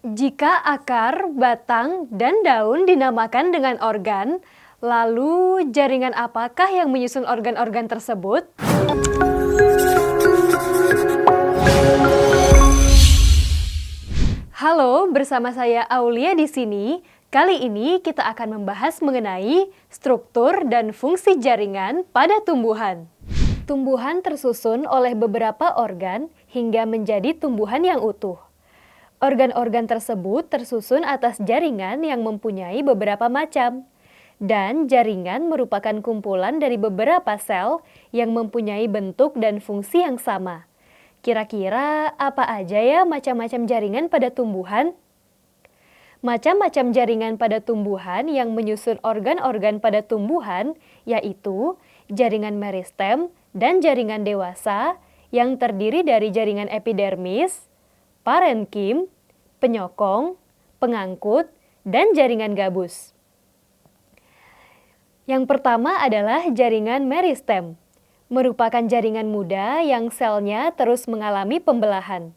Jika akar, batang, dan daun dinamakan dengan organ, lalu jaringan apakah yang menyusun organ-organ tersebut? Halo, bersama saya Aulia di sini. Kali ini kita akan membahas mengenai struktur dan fungsi jaringan pada tumbuhan. Tumbuhan tersusun oleh beberapa organ hingga menjadi tumbuhan yang utuh. Organ-organ tersebut tersusun atas jaringan yang mempunyai beberapa macam. Dan jaringan merupakan kumpulan dari beberapa sel yang mempunyai bentuk dan fungsi yang sama. Kira-kira apa aja ya macam-macam jaringan pada tumbuhan? Macam-macam jaringan pada tumbuhan yang menyusun organ-organ pada tumbuhan yaitu jaringan meristem dan jaringan dewasa yang terdiri dari jaringan epidermis, parenkim, penyokong, pengangkut, dan jaringan gabus. Yang pertama adalah jaringan meristem, merupakan jaringan muda yang selnya terus mengalami pembelahan.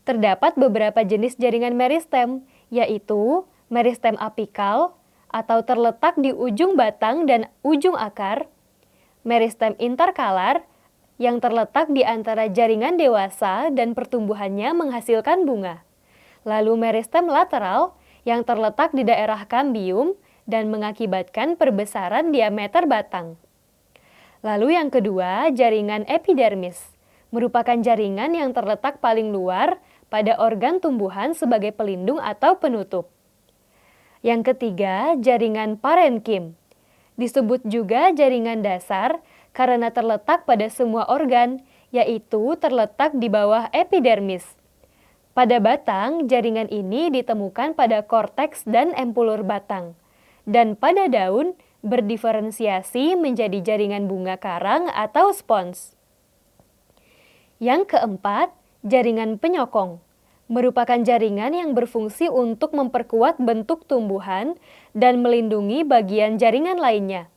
Terdapat beberapa jenis jaringan meristem, yaitu meristem apikal atau terletak di ujung batang dan ujung akar, meristem interkalar yang terletak di antara jaringan dewasa dan pertumbuhannya menghasilkan bunga. Lalu meristem lateral yang terletak di daerah kambium dan mengakibatkan perbesaran diameter batang. Lalu yang kedua, jaringan epidermis, merupakan jaringan yang terletak paling luar pada organ tumbuhan sebagai pelindung atau penutup. Yang ketiga, jaringan parenkim, disebut juga jaringan dasar karena terletak pada semua organ, yaitu terletak di bawah epidermis. Pada batang, jaringan ini ditemukan pada korteks dan empulur batang. Dan pada daun, berdiferensiasi menjadi jaringan bunga karang atau spons. Yang keempat, jaringan penyokong, merupakan jaringan yang berfungsi untuk memperkuat bentuk tumbuhan dan melindungi bagian jaringan lainnya.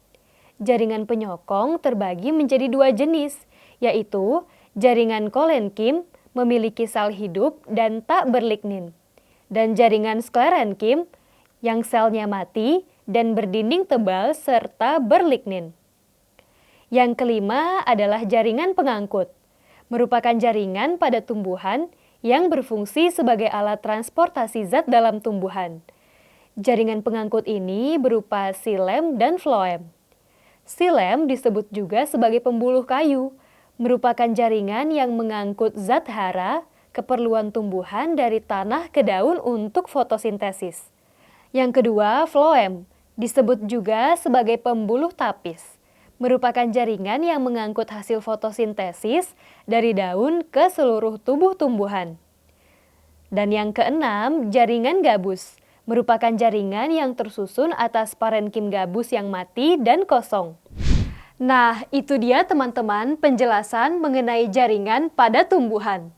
Jaringan penyokong terbagi menjadi dua jenis, yaitu jaringan kolenkim memiliki sel hidup dan tak berlignin, dan jaringan sklerenkim yang selnya mati dan berdinding tebal serta berlignin. Yang kelima adalah jaringan pengangkut, merupakan jaringan pada tumbuhan yang berfungsi sebagai alat transportasi zat dalam tumbuhan. Jaringan pengangkut ini berupa xilem dan floem. Xilem disebut juga sebagai pembuluh kayu, merupakan jaringan yang mengangkut zat hara, keperluan tumbuhan dari tanah ke daun untuk fotosintesis. Yang kedua, floem, disebut juga sebagai pembuluh tapis, merupakan jaringan yang mengangkut hasil fotosintesis dari daun ke seluruh tubuh tumbuhan. Dan yang keenam, jaringan gabus, merupakan jaringan yang tersusun atas parenkim gabus yang mati dan kosong. Nah, itu dia teman-teman penjelasan mengenai jaringan pada tumbuhan.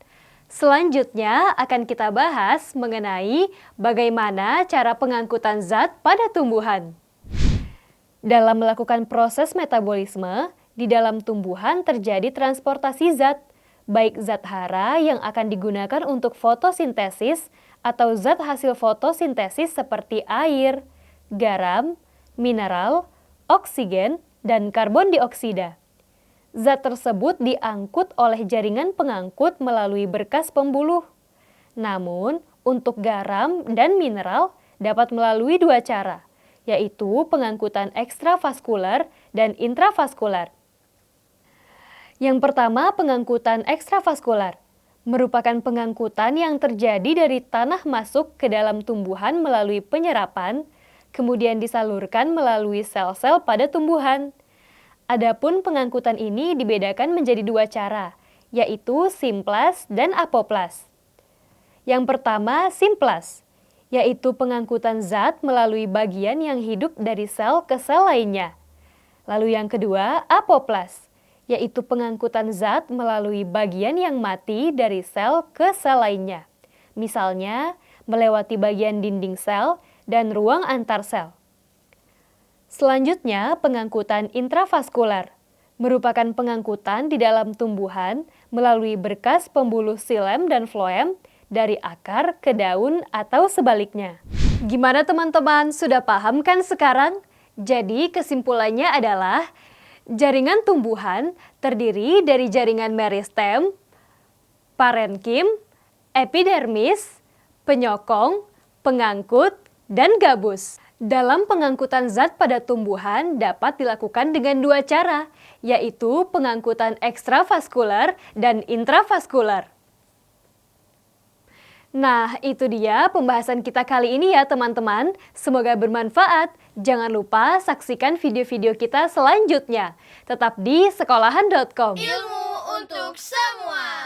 Selanjutnya akan kita bahas mengenai bagaimana cara pengangkutan zat pada tumbuhan. Dalam melakukan proses metabolisme, di dalam tumbuhan terjadi transportasi zat, baik zat hara yang akan digunakan untuk fotosintesis atau zat hasil fotosintesis seperti air, garam, mineral, oksigen, dan karbon dioksida. Zat tersebut diangkut oleh jaringan pengangkut melalui berkas pembuluh. Namun, untuk garam dan mineral dapat melalui dua cara, yaitu pengangkutan ekstravaskular dan intravaskular. Yang pertama, pengangkutan ekstravaskular, merupakan pengangkutan yang terjadi dari tanah masuk ke dalam tumbuhan melalui penyerapan, kemudian disalurkan melalui sel-sel pada tumbuhan. Adapun pengangkutan ini dibedakan menjadi dua cara, yaitu simplas dan apoplas. Yang pertama, simplas, yaitu pengangkutan zat melalui bagian yang hidup dari sel ke sel lainnya. Lalu yang kedua, apoplas, yaitu pengangkutan zat melalui bagian yang mati dari sel ke sel lainnya. Misalnya, melewati bagian dinding sel dan ruang antar sel. Selanjutnya, pengangkutan intravaskular, merupakan pengangkutan di dalam tumbuhan melalui berkas pembuluh xilem dan floem dari akar ke daun atau sebaliknya. Gimana teman-teman, sudah paham kan sekarang? Jadi kesimpulannya adalah jaringan tumbuhan terdiri dari jaringan meristem, parenkim, epidermis, penyokong, pengangkut, dan gabus. Dalam pengangkutan zat pada tumbuhan dapat dilakukan dengan dua cara, yaitu pengangkutan ekstravaskular dan intravaskular. Nah, itu dia pembahasan kita kali ini ya teman-teman. Semoga bermanfaat. Jangan lupa saksikan video-video kita selanjutnya. Tetap di sekolahan.com. Ilmu untuk semua.